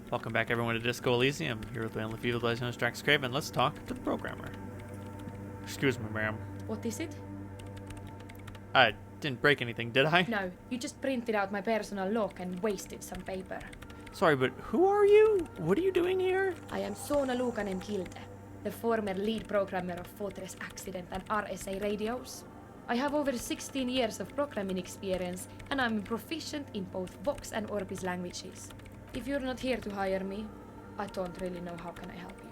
Welcome back, everyone, to Disco Elysium. Here with the feeble known as DraxxKraven. Let's talk to the programmer. Excuse me, ma'am. What is it? I didn't break anything, did I? No, you just printed out my personal log and wasted some paper. Sorry, but who are you? What are you doing here? I am Sona Luukanen Kilde, the former lead programmer of Fortress Accident and RSA radios. I have over 16 years of programming experience, and I'm proficient in both Vox and Orbis languages. If you're not here to hire me, I don't really know how can I help you.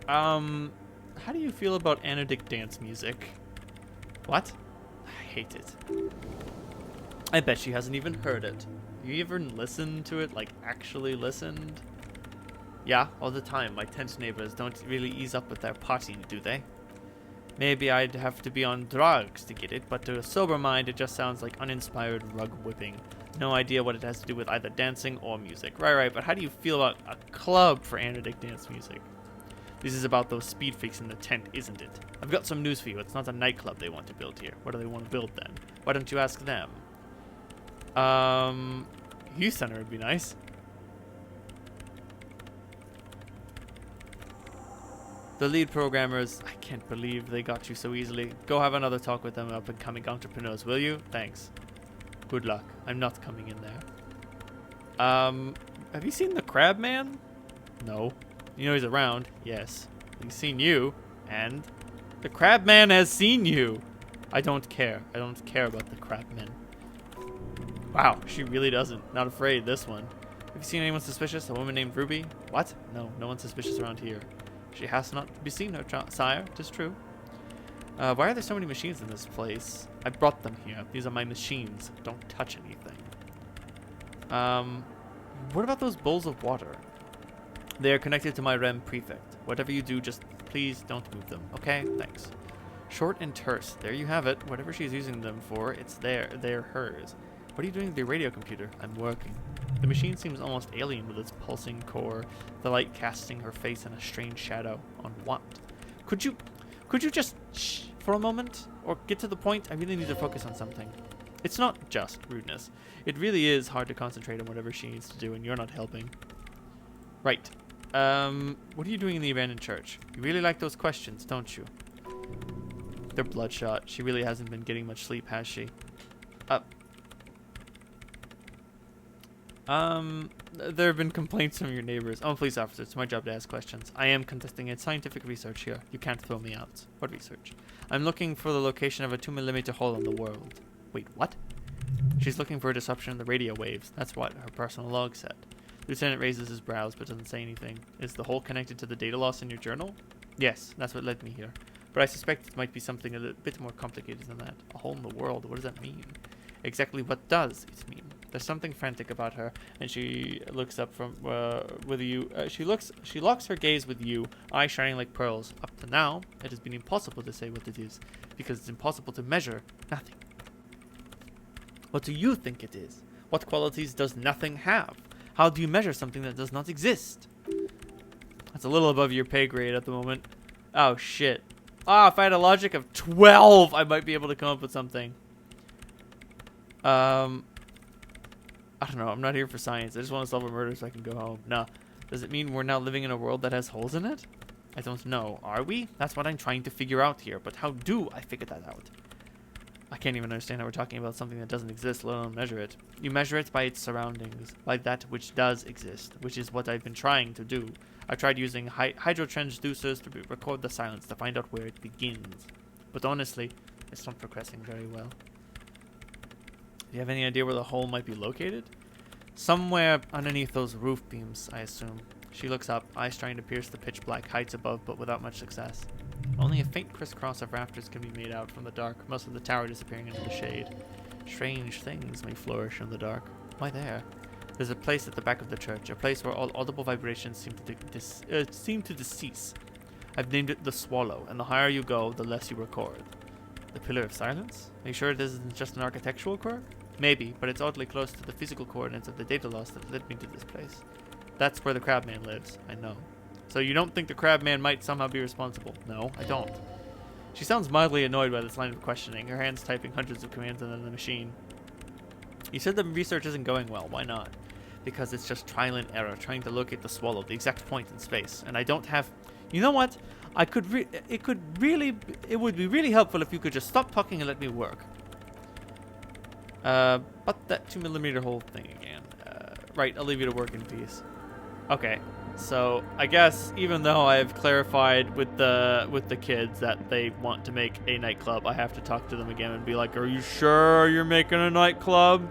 How do you feel about anodic dance music? What? I hate it. I bet she hasn't even heard it. You ever listened to it, like actually listened? Yeah, all the time. My tense neighbors don't really ease up with their partying, do they? Maybe I'd have to be on drugs to get it, but to a sober mind it just sounds like uninspired rug whipping. No idea what it has to do with either dancing or music. Right, but how do you feel about a club for anodic dance music? This is about those speed freaks in the tent, isn't it? I've got some news for you. It's not a nightclub they want to build here. What do they want to build then? Why don't you ask them? Youth center would be nice. The lead programmers, I can't believe they got you so easily. Go have another talk with them up-and-coming entrepreneurs, will you? Thanks. Good luck. I'm not coming in there. Have you seen the Crab Man? No. You know he's around? Yes. He's seen you, and the Crab Man has seen you. I don't care. I don't care about the Crab Man. Wow, she really doesn't. Not afraid, this one. Have you seen anyone suspicious? A woman named Ruby? What? No, no one suspicious around here. She has not be seen, her sire. 'Tis true. Why are there so many machines in this place? I brought them here. These are my machines. Don't touch anything. What about those bowls of water? They are connected to my REM prefect. Whatever you do, just please don't move them. Okay? Thanks. Short and terse. There you have it. Whatever she's using them for, it's there. They're hers. What are you doing with the radio computer? I'm working. The machine seems almost alien with its pulsing core, the light casting her face in a strange shadow. On what? Could you just shh for a moment? Or get to the point? I really need to focus on something. It's not just rudeness. It really is hard to concentrate on whatever she needs to do, and you're not helping. Right. What are you doing in the abandoned church? You really like those questions, don't you? They're bloodshot. She really hasn't been getting much sleep, has she? There have been complaints from your neighbors. I'm a police officer. It's my job to ask questions. I am conducting a scientific research here. You can't throw me out. What research? I'm looking for the location of a 2mm hole in the world. Wait, what? She's looking for a disruption in the radio waves. That's what her personal log said. Lieutenant raises his brows but doesn't say anything. Is the hole connected to the data loss in your journal? Yes, that's what led me here. But I suspect it might be something a bit more complicated than that. A hole in the world, what does that mean? Exactly what does it mean? There's something frantic about her, and she looks up from with you. She locks her gaze with you, eyes shining like pearls. Up to now, it has been impossible to say what it is, because it's impossible to measure nothing. What do you think it is? What qualities does nothing have? How do you measure something that does not exist? That's a little above your pay grade at the moment. Oh shit. If I had a logic of 12, I might be able to come up with something. I don't know. I'm not here for science. I just want to solve a murder so I can go home. Nah. Does it mean we're now living in a world that has holes in it? I don't know. Are we? That's what I'm trying to figure out here. But how do I figure that out? I can't even understand how we're talking about something that doesn't exist, let alone measure it. You measure it by its surroundings, by that which does exist, which is what I've been trying to do. I tried using hydrotransducers to record the silence to find out where it begins. But honestly, it's not progressing very well. Do you have any idea where the hole might be located? Somewhere underneath those roof beams, I assume. She looks up, eyes trying to pierce the pitch black heights above, but without much success. Only a faint crisscross of rafters can be made out from the dark, most of the tower disappearing into the shade. Strange things may flourish in the dark. Why there? There's a place at the back of the church, a place where all audible vibrations seem to decease. I've named it the Swallow, and the higher you go, the less you record. The Pillar of Silence? Are you sure it isn't just an architectural quirk? Maybe, but it's oddly close to the physical coordinates of the data loss that led me to this place. That's where the Crabman lives, I know. So you don't think the Crabman might somehow be responsible? No, I don't. She sounds mildly annoyed by this line of questioning, her hands typing hundreds of commands into the machine. You said the research isn't going well, why not? because it's just trial and error trying to locate the swallow, the exact point in space. And I don't have... You know what? It would be really helpful if you could just stop talking and let me work. But that 2mm hole thing again. Right, I'll leave you to work in peace. Okay, so I guess even though I've clarified with the kids that they want to make a nightclub, I have to talk to them again and be like, are you sure you're making a nightclub?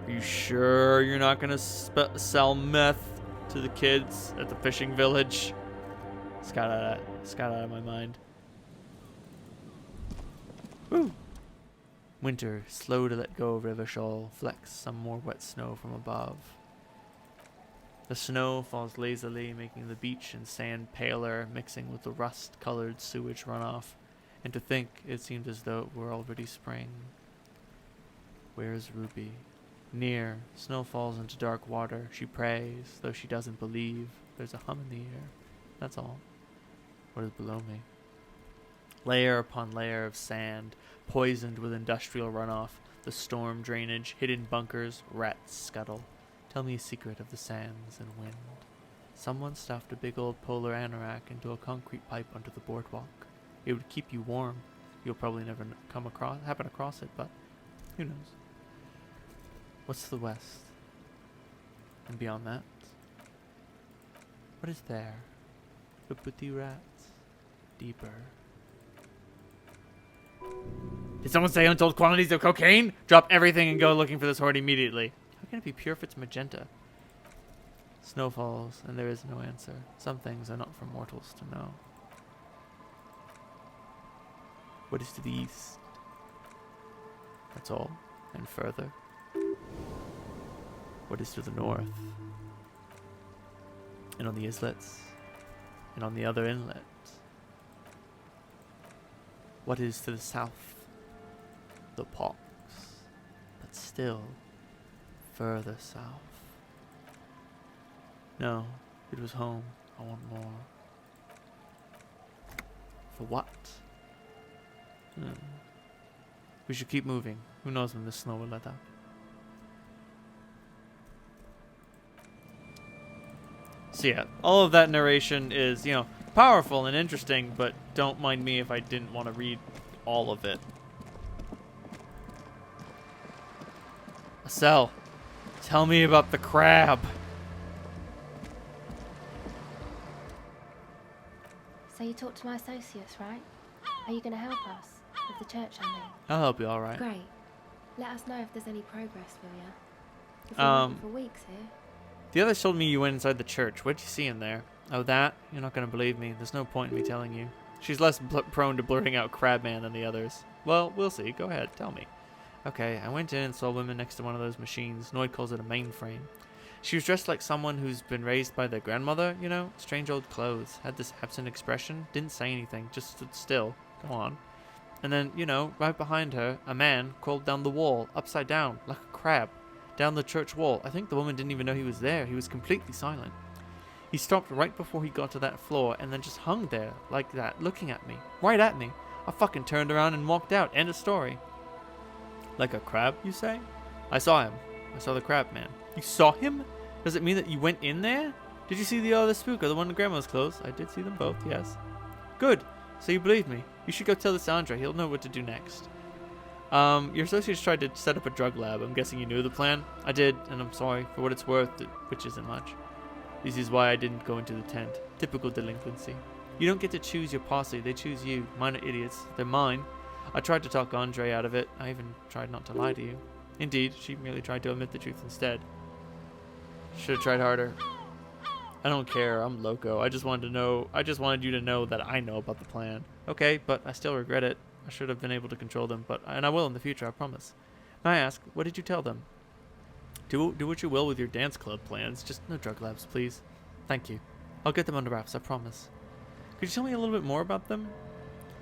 Are you sure you're not gonna sell meth to the kids at the fishing village? It's got out of my mind. Woo! Winter, slow to let go, river shoal, flecks some more wet snow from above. The snow falls lazily, making the beach and sand paler, mixing with the rust-colored sewage runoff. And to think, it seemed as though it were already spring. Where's Ruby? Near, snow falls into dark water. She prays, though she doesn't believe. There's a hum in the air. That's all. What is below me? Layer upon layer of sand, poisoned with industrial runoff, the storm drainage, hidden bunkers, rats scuttle. Tell me a secret of the sands and wind. Someone stuffed a big old polar anorak into a concrete pipe under the boardwalk. It would keep you warm. You'll probably never happen across it, but who knows? What's to the west? And beyond that? What is there? The petit rats. Deeper. Did someone say untold quantities of cocaine? Drop everything and go looking for this hoard immediately. How can it be pure if it's magenta? Snow falls, and there is no answer. Some things are not for mortals to know. What is to the east? That's all. And further. What is to the north? And on the islets? And on the other inlet? What is to the south? The Pox. But still, further south. No, it was home. I want more. For what? We should keep moving. Who knows when the snow will let up. So yeah, all of that narration is, you know, powerful and interesting, but don't mind me if I didn't want to read all of it. Estelle, tell me about the crab. So you talked to my associates, right? Are you going to help us? With the church, I mean. I'll help you, alright. Great. Let us know if there's any progress, will ya? We've been looking for weeks here. The others told me you went inside the church. What'd you see in there? Oh, that? You're not going to believe me. There's no point in me telling you. She's less prone to blurting out Crabman than the others. Well, we'll see. Go ahead. Tell me. Okay, I went in and saw a woman next to one of those machines. Noid calls it a mainframe. She was dressed like someone who's been raised by their grandmother, you know? Strange old clothes. Had this absent expression. Didn't say anything. Just stood still. Go on. And then, you know, right behind her, a man crawled down the wall, upside down, like a crab. Down the church wall. I think the woman didn't even know he was there. He was completely silent. He stopped right before he got to that floor and then just hung there like that, looking at me. Right at me. I fucking turned around and walked out. End of story. Like a crab, you say? I saw him. I saw the crab man. You saw him? Does it mean that you went in there? Did you see the other spook or the one in Grandma's clothes? I did see them both, yes. Good. So you believe me. You should go tell this to Andre. He'll know what to do next. Your associates tried to set up a drug lab. I'm guessing you knew the plan? I did, and I'm sorry. For what it's worth, which isn't much. This is why I didn't go into the tent. Typical delinquency. You don't get to choose your posse. They choose you. Mine are idiots. They're mine. I tried to talk Andre out of it. I even tried not to lie to you. Indeed, she merely tried to admit the truth instead. Should have tried harder. I don't care. I'm loco. I just wanted you to know that I know about the plan. Okay, but I still regret it. I should have been able to control them, and I will in the future, I promise. May I ask, what did you tell them? Do what you will with your dance club plans. Just no drug labs, please. Thank you. I'll get them under wraps, I promise. Could you tell me a little bit more about them?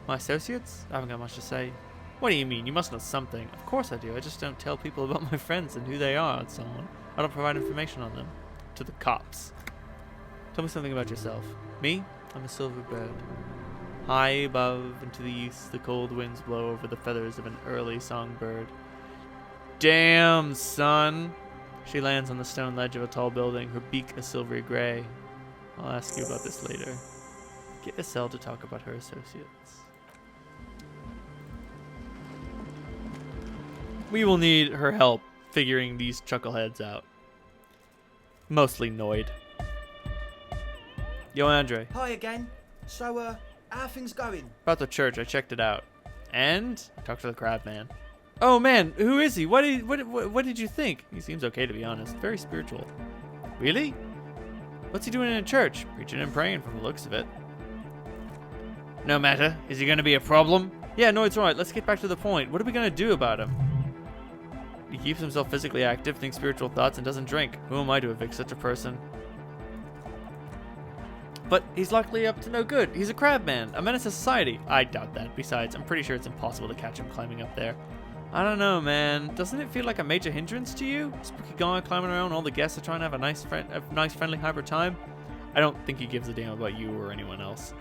My associates? I haven't got much to say. What do you mean? You must know something. Of course I do. I just don't tell people about my friends and who they are and so on. I don't provide information on them. To the cops. Tell me something about yourself. Me? I'm a silver bird. High above and to the east, the cold winds blow over the feathers of an early songbird. Damn, son. She lands on the stone ledge of a tall building, her beak a silvery gray. I'll ask you about this later. Get Estelle to talk about her associates. We will need her help figuring these chuckleheads out. Mostly Noid. Yo, Andre. Hi again. So, how are things going? About the church, I checked it out. And I talked to the crab man. Oh man, who is he? What did you think? He seems okay, to be honest. Very spiritual. Really? What's he doing in a church? Preaching and praying from the looks of it. No matter. Is he gonna be a problem? Yeah, no, it's right. Let's get back to the point. What are we gonna do about him? He keeps himself physically active, thinks spiritual thoughts, and doesn't drink. Who am I to evict such a person? But he's luckily up to no good. He's a crab man, a menace to society. I doubt that. Besides, I'm pretty sure it's impossible to catch him climbing up there. I don't know, man. Doesn't it feel like a major hindrance to you? Spooky guy climbing around, all the guests are trying to have a nice, friendly, hyper time. I don't think he gives a damn about you or anyone else.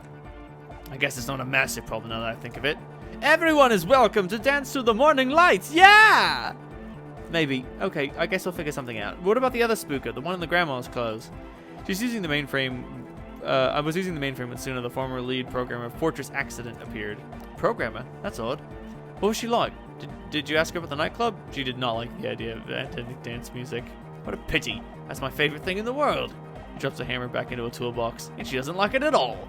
I guess it's not a massive problem now that I think of it. Everyone is welcome to dance to the morning lights. Yeah! Maybe. Okay, I guess we'll figure something out. What about the other spooker, the one in the grandma's clothes? She's using the mainframe. I was using the mainframe when Suna, the former lead programmer of Fortress Accident, appeared. Programmer? That's odd. What was she like? Did you ask her about the nightclub? She did not like the idea of attending dance music. What a pity. That's my favorite thing in the world. He drops the hammer back into a toolbox, and she doesn't like it at all.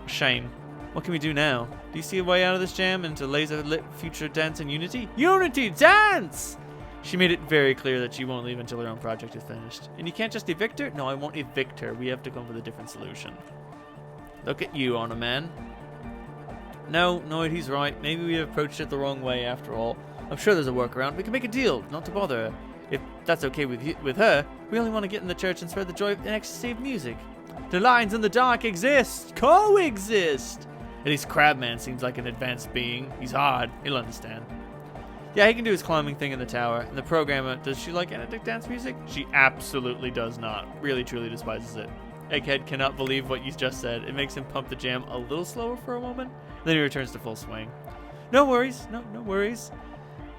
Shame. What can we do now? Do you see a way out of this jam into laser-lit future dance and unity? Unity! Dance! She made it very clear that she won't leave until her own project is finished. And you can't just evict her? No, I won't evict her. We have to come up with a different solution. Look at you, Honor Man. No, he's right. Maybe we approached it the wrong way after all. I'm sure there's a workaround. We can make a deal, not to bother her. If that's okay with her, we only want to get in the church and spread the joy and ecstasy of music. The lines in the dark exist, coexist. At least Crabman seems like an advanced being. He's hard. He'll understand. Yeah, he can do his climbing thing in the tower. And the programmer, does she like Anadic dance music? She absolutely does not. Really, truly despises it. Egghead cannot believe what you just said. It makes him pump the jam a little slower for a moment. Then he returns to full swing. No worries. No worries.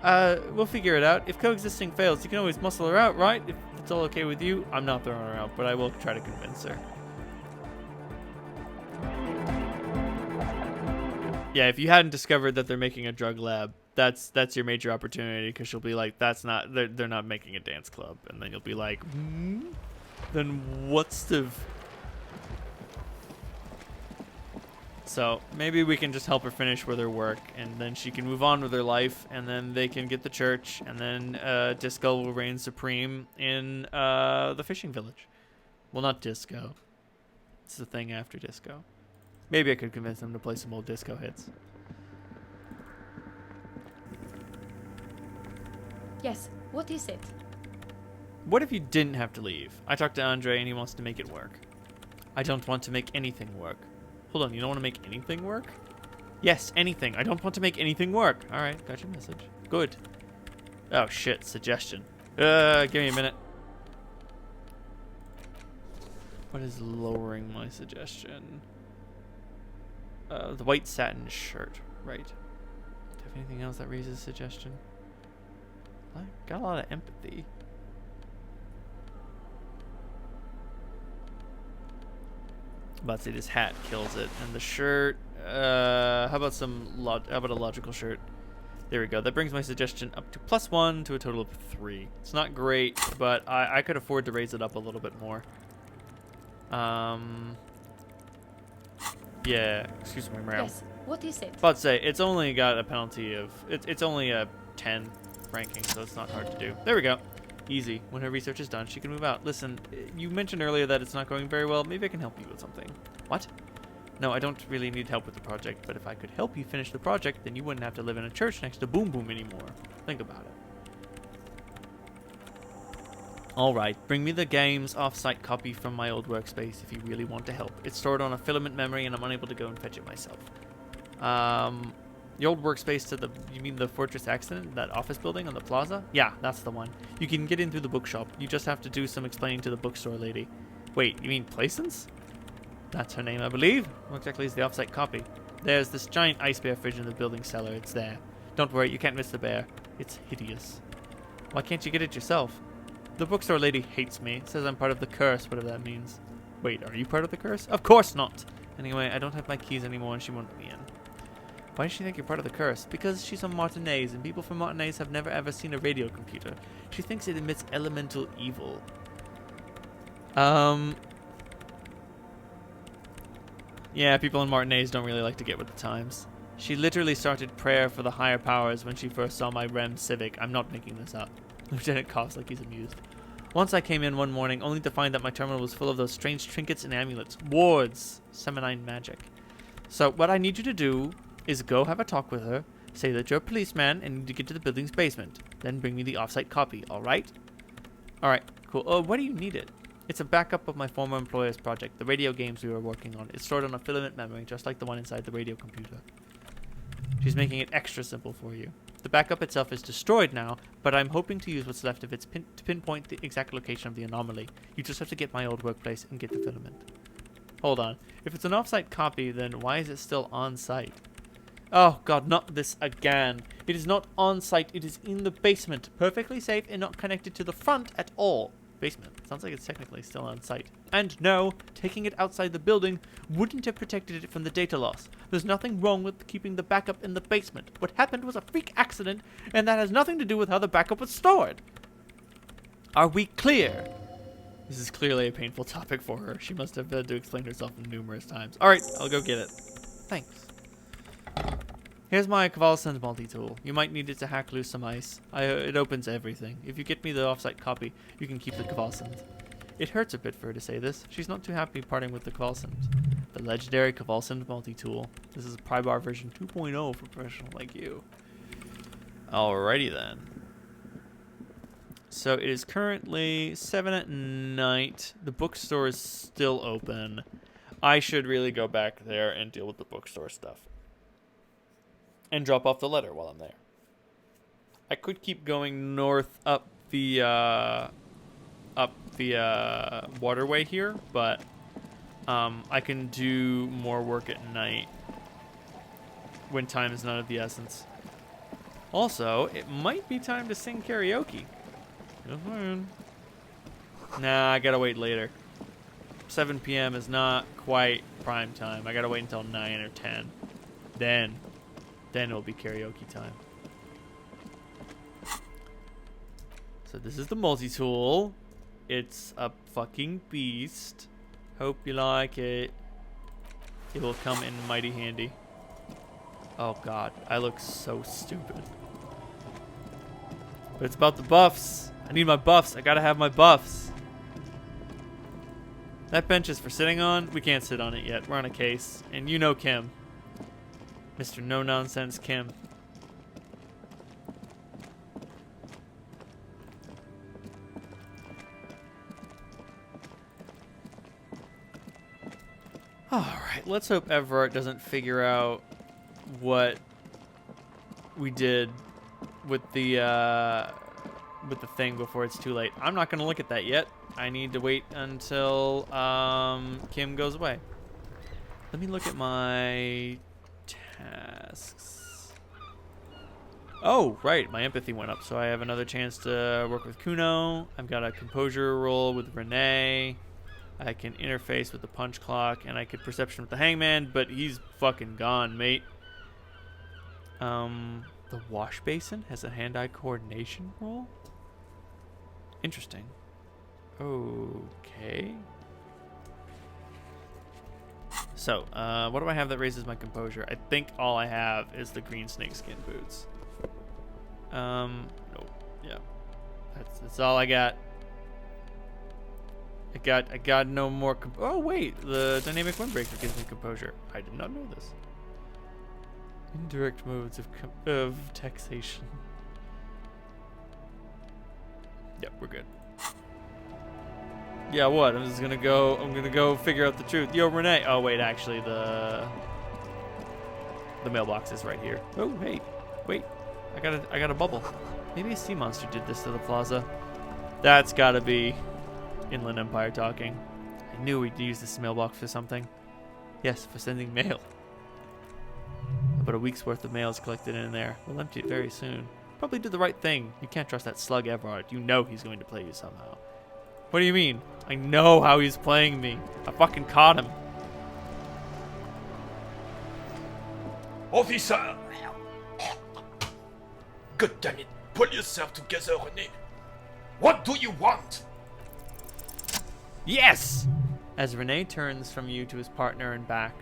We'll figure it out. If coexisting fails, you can always muscle her out, right? If it's all okay with you, I'm not throwing her out, but I will try to convince her. Yeah, if you hadn't discovered that they're making a drug lab, that's your major opportunity, because she'll be like, they're not making a dance club, and then you'll be like, then what's the... So maybe we can just help her finish with her work, and then she can move on with her life, and then they can get the church, and then Disco will reign supreme in the fishing village. Well, not Disco. It's the thing after Disco. Maybe I could convince them to play some old disco hits. Yes, what is it? What if you didn't have to leave? I talked to Andre and he wants to make it work. I don't want to make anything work. Hold on, you don't want to make anything work? Yes, anything. I don't want to make anything work. Alright, got your message. Good. Oh shit, suggestion. Give me a minute. What is lowering my suggestion? The white satin shirt. Right. Do you have anything else that raises suggestion? I got a lot of empathy. I'm about to say this hat kills it, and the shirt. How about a logical shirt? There we go. That brings my suggestion up to +1 to a total of 3. It's not great, but I could afford to raise it up a little bit more. Yeah. Excuse me, Meryl. Yes, what is it? About to say it's only got a penalty of it's only a 10 ranking, so it's not hard to do. There we go. Easy. When her research is done, she can move out. Listen, you mentioned earlier that it's not going very well. Maybe I can help you with something. What? No, I don't really need help with the project, but if I could help you finish the project, then you wouldn't have to live in a church next to Boom Boom anymore. Think about it. Alright, bring me the game's off-site copy from my old workspace if you really want to help. It's stored on a filament memory and I'm unable to go and fetch it myself. The old workspace to the... You mean the Fortress Accident? That office building on the plaza? Yeah, that's the one. You can get in through the bookshop. You just have to do some explaining to the bookstore lady. Wait, you mean Placence? That's her name, I believe. What exactly is the off-site copy? There's this giant ice bear fridge in the building cellar. It's there. Don't worry, you can't miss the bear. It's hideous. Why can't you get it yourself? The bookstore lady hates me. Says I'm part of the curse, whatever that means. Wait, are you part of the curse? Of course not! Anyway, I don't have my keys anymore and she won't let me in. Why does she think you're part of the curse? Because she's from Martinez, and people from Martinez have never ever seen a radio computer. She thinks it emits elemental evil. Yeah, people in Martinez don't really like to get with the times. She literally started prayer for the higher powers when she first saw my REM Civic. I'm not making this up. Lieutenant coughs like he's amused. Once I came in one morning, only to find that my terminal was full of those strange trinkets and amulets. Wards. Seminine magic. So what I need you to do is go have a talk with her, say that you're a policeman and need to get to the building's basement. Then bring me the offsite copy, alright? Alright, cool. Oh, why do you need it? It's a backup of my former employer's project, the radio games we were working on. It's stored on a filament memory, just like the one inside the radio computer. She's making it extra simple for you. The backup itself is destroyed now, but I'm hoping to use what's left of it to pinpoint the exact location of the anomaly. You just have to get my old workplace and get the filament. Hold on. If it's an offsite copy, then why is it still on site? Oh god, not this again. It is not on site, it is in the basement. Perfectly safe and not connected to the front at all. Basement. Sounds like it's technically still on site. And no, taking it outside the building wouldn't have protected it from the data loss. There's nothing wrong with keeping the backup in the basement. What happened was a freak accident, and that has nothing to do with how the backup was stored. Are we clear? This is clearly a painful topic for her. She must have had to explain herself numerous times. Alright, I'll go get it. Thanks. Here's my Cavalcent multi-tool. You might need it to hack loose some ice. It opens everything. If you get me the offsite copy, you can keep the Cavalcent. It hurts a bit for her to say this. She's not too happy parting with the Cavalcent. The legendary Cavalcent multi-tool. This is a Prybar version 2.0 for professional like you. Alrighty then. So it is currently 7 at night. The bookstore is still open. I should really go back there and deal with the bookstore stuff. And drop off the letter while I'm there. I could keep going north up the waterway here, but I can do more work at night when time is not of the essence. Also, it might be time to sing karaoke. Nah, I gotta wait later. 7 p.m. is not quite prime time. I gotta wait until 9 or 10. Then it'll be karaoke time. So this is the multi-tool. It's a fucking beast. Hope you like it. It will come in mighty handy. Oh god, I look so stupid. But it's about the buffs. I need my buffs. I gotta have my buffs. That bench is for sitting on. We can't sit on it yet. We're on a case. And you know Kim. Mr. No Nonsense Kim. Alright, let's hope Everett doesn't figure out what we did with the thing before it's too late. I'm not going to look at that yet. I need to wait until Kim goes away. Let me look at my tasks. Oh, right. My empathy went up, so I have another chance to work with Kuno. I've got a composure roll with Renee. I can interface with the punch clock, and I could perception with the hangman, but he's fucking gone, mate. The wash basin has a hand-eye coordination roll? Interesting. Okay. So, what do I have that raises my composure? I think all I have is the green snakeskin boots. Nope. Yeah. That's all I got. I got no more oh wait, the dynamic windbreaker gives me composure. I did not know this. Indirect modes of taxation. Yep, we're good. Yeah, what? I'm gonna go figure out the truth. Yo, Renee. Oh wait, actually the mailbox is right here. Oh hey, wait. I got a bubble. Maybe a sea monster did this to the plaza. That's gotta be Inland Empire talking. I knew we'd use this mailbox for something. Yes, for sending mail. About a week's worth of mail is collected in there. We'll empty it very soon. Probably did the right thing. You can't trust that slug Everard. You know he's going to play you somehow. What do you mean? I know how he's playing me. I fucking caught him. Officer! God damn it. Pull yourself together, René. What do you want? Yes! As René turns from you to his partner and back,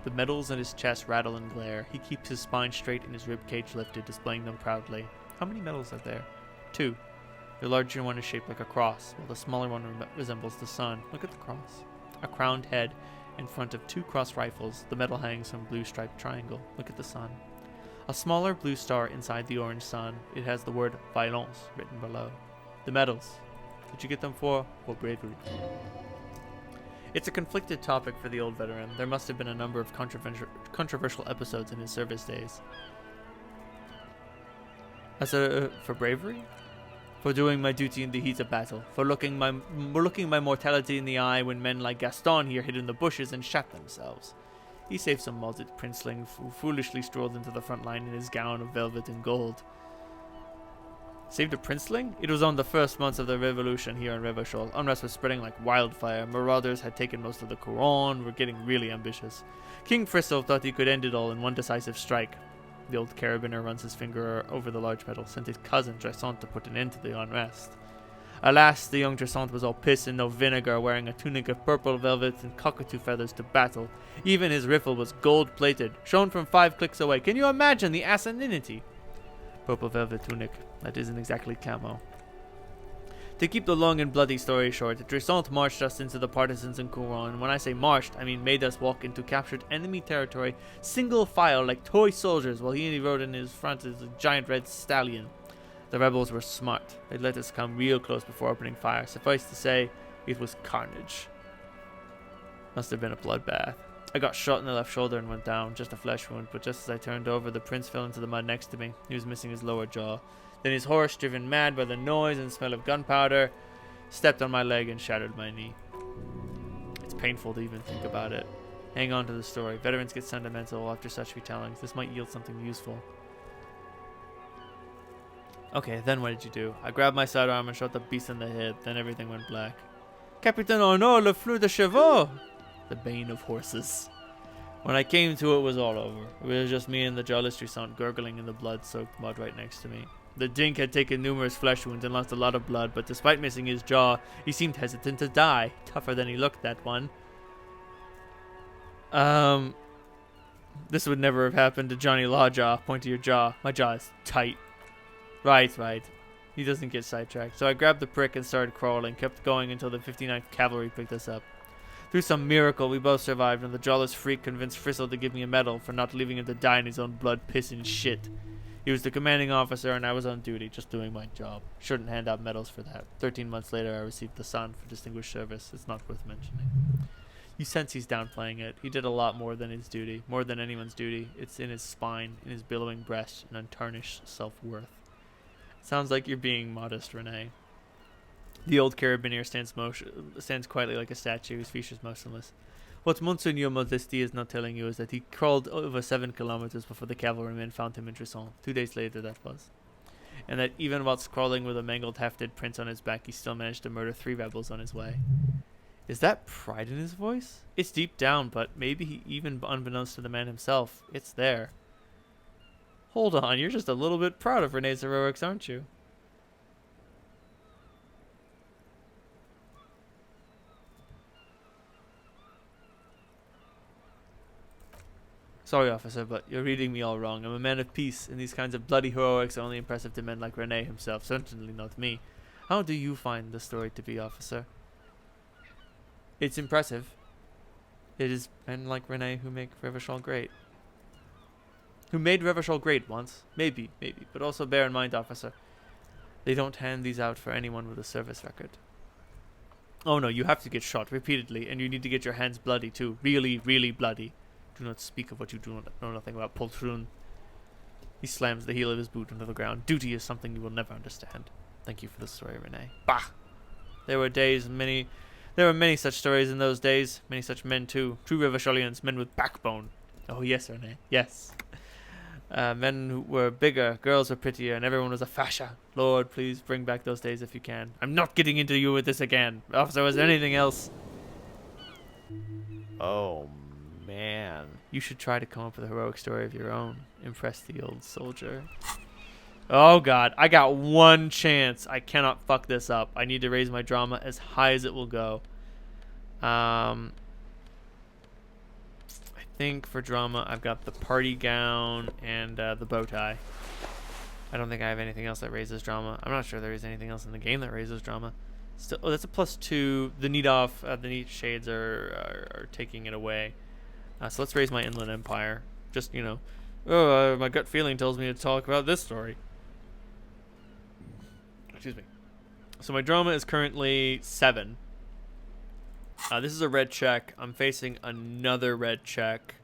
the metals in his chest rattle and glare. He keeps his spine straight and his ribcage lifted, displaying them proudly. How many metals are there? 2. The larger one is shaped like a cross, while the smaller one resembles the sun. Look at the cross. A crowned head in front of 2 cross rifles. The metal hangs from a blue striped triangle. Look at the sun. A smaller blue star inside the orange sun. It has the word violence written below. The medals. Did you get them for bravery? It's a conflicted topic for the old veteran. There must have been a number of controversial episodes in his service days. For bravery? For doing my duty in the heat of battle. For looking my mortality in the eye when men like Gaston here hid in the bushes and shot themselves. He saved some malted princeling who foolishly strolled into the front line in his gown of velvet and gold. Saved a princeling? It was on the first months of the revolution here in Revachol. Unrest was spreading like wildfire. Marauders had taken most of the Couronne, were getting really ambitious. King Friso thought he could end it all in one decisive strike. The old carabiner runs his finger over the large medal, sent his cousin Dressant to put an end to the unrest. Alas, the young Dressant was all piss and no vinegar, wearing a tunic of purple velvet and cockatoo feathers to battle. Even his rifle was gold-plated, shown from 5 clicks away. Can you imagine the asininity? Purple velvet tunic. That isn't exactly camo. To keep the long and bloody story short, Dressant marched us into the partisans in Couronne. When I say marched, I mean made us walk into captured enemy territory, single file like toy soldiers, while he rode in his front as a giant red stallion. The rebels were smart. They let us come real close before opening fire. Suffice to say, it was carnage. Must have been a bloodbath. I got shot in the left shoulder and went down, just a flesh wound, but just as I turned over, the prince fell into the mud next to me. He was missing his lower jaw. Then his horse, driven mad by the noise and smell of gunpowder, stepped on my leg and shattered my knee. It's painful to even think about it. Hang on to the story. Veterans get sentimental after such retellings. This might yield something useful. Okay, then what did you do? I grabbed my sidearm and shot the beast in the head. Then everything went black. Capitaine Arnaud, le fleur de chevaux! The bane of horses. When I came to, it was all over. It was just me and the jawless Dressant gurgling in the blood-soaked mud right next to me. The dink had taken numerous flesh wounds and lost a lot of blood, but despite missing his jaw, he seemed hesitant to die. Tougher than he looked, that one. This would never have happened to Johnny Lawjaw. Point to your jaw. My jaw is tight. Right. He doesn't get sidetracked. So I grabbed the prick and started crawling, kept going until the 59th Cavalry picked us up. Through some miracle, we both survived, and the jawless freak convinced Frizzle to give me a medal for not leaving him to die in his own blood, piss, and shit. He was the commanding officer, and I was on duty, just doing my job. Shouldn't hand out medals for that. 13 months later, I received the Sun for distinguished service. It's not worth mentioning. You sense he's downplaying it. He did a lot more than his duty, more than anyone's duty. It's in his spine, in his billowing breast, and untarnished self-worth. Sounds like you're being modest, René. The old carabiner stands quietly like a statue, his features motionless. What Monseigneur Modesty is not telling you is that he crawled over 7 kilometers before the cavalrymen found him in Dressant. 2 days later, that was. And that even whilst crawling with a mangled half-dead prince on his back, he still managed to murder 3 rebels on his way. Is that pride in his voice? It's deep down, but maybe even unbeknownst to the man himself, it's there. Hold on, you're just a little bit proud of René's heroics, aren't you? Sorry, officer, but you're reading me all wrong. I'm a man of peace, and these kinds of bloody heroics are only impressive to men like René himself, certainly not me. How do you find the story to be, officer? It's impressive. It is men like René who make Revachol great. Who made Revachol great once. Maybe. But also bear in mind, officer, they don't hand these out for anyone with a service record. Oh no, you have to get shot repeatedly, and you need to get your hands bloody too. Really, really bloody. Do not speak of what you do not know nothing about, poltroon. He slams the heel of his boot into the ground. Duty is something you will never understand. Thank you for the story, René. Bah! There were many such stories in those days. Many such men too. True Revacholians, men with backbone. Oh yes, René. Yes. Men who were bigger, girls were prettier, and everyone was a fascia. Lord, please bring back those days if you can. I'm not getting into you with this again. Officer, was there anything else? Oh, man. You should try to come up with a heroic story of your own. Impress the old soldier. Oh, God. I got one chance. I cannot fuck this up. I need to raise my drama as high as it will go. I think for drama, I've got the party gown and the bow tie. I don't think I have anything else that raises drama. I'm not sure there is anything else in the game that raises drama. Still, oh, that's a +2. The neat shades are taking it away. So let's raise my Inland Empire. Just, you know, my gut feeling tells me to talk about this story. Excuse me. So my drama is currently 7. This is a red check. I'm facing another red check.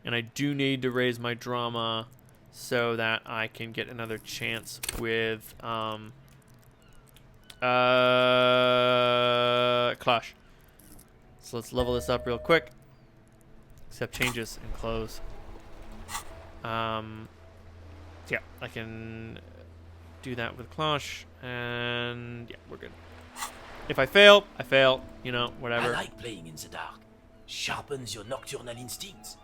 And I do need to raise my drama so that I can get another chance with Clash. So let's level this up real quick. Accept changes and close. Yeah, I can do that with Clash, and yeah, we're good. If I fail, I fail. You know, whatever. I like playing in the dark. Sharpens your nocturnal instincts.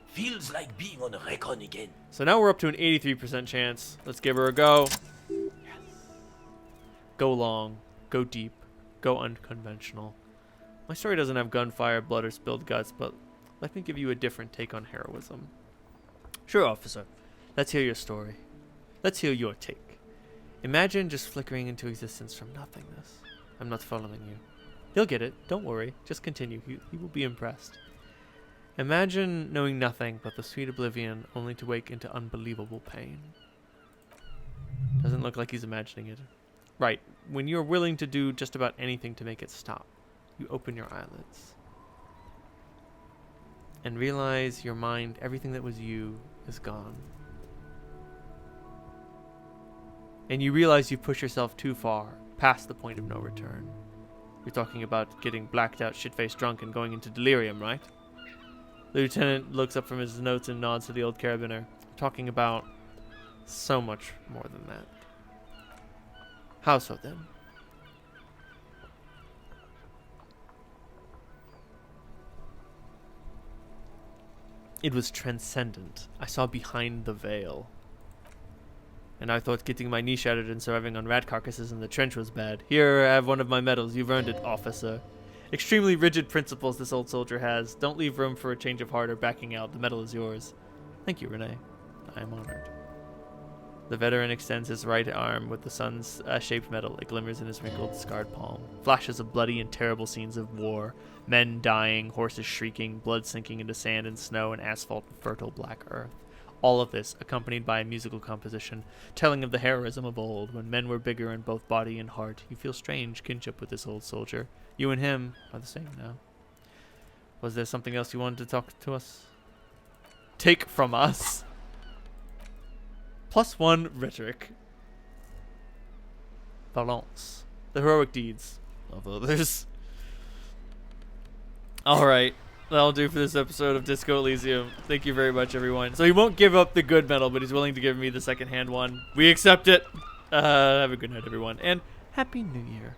Feels like being on a recon again. So now we're up to an 83% chance. Let's give her a go. Yes. Go long, go deep, go unconventional. My story doesn't have gunfire, blood, or spilled guts, but let me give you a different take on heroism. Sure, officer. Let's hear your story. Let's hear your take. Imagine just flickering into existence from nothingness. I'm not following you. He'll get it. Don't worry. Just continue. He will be impressed. Imagine knowing nothing but the sweet oblivion, only to wake into unbelievable pain. Doesn't look like he's imagining it. Right. When you're willing to do just about anything to make it stop, you open your eyelids and realize your mind, everything that was you, is gone. And you realize you push yourself too far, past the point of no return. You're talking about getting blacked out, shit-faced drunk and going into delirium, right? The lieutenant looks up from his notes and nods to the old carabiner. Talking about so much more than that. How so then? It was transcendent. I saw behind the veil. And I thought getting my knee shattered and surviving on rat carcasses in the trench was bad. Here, I have one of my medals. You've earned it, officer. Extremely rigid principles this old soldier has. Don't leave room for a change of heart or backing out. The medal is yours. Thank you, Renee. I am honored. The veteran extends his right arm with the sun's shaped medal. It glimmers in his wrinkled, scarred palm. Flashes of bloody and terrible scenes of war. Men dying, horses shrieking, blood sinking into sand and snow and asphalt and fertile black earth. All of this accompanied by a musical composition, telling of the heroism of old, when men were bigger in both body and heart. You feel strange kinship with this old soldier. You and him are the same now. Was there something else you wanted to talk to us? Take from us. +1 rhetoric. Valence. The heroic deeds of others. Alright. That'll do for this episode of Disco Elysium. Thank you very much, everyone. So he won't give up the good medal, but he's willing to give me the second-hand one. We accept it. Have a good night, everyone. And Happy New Year.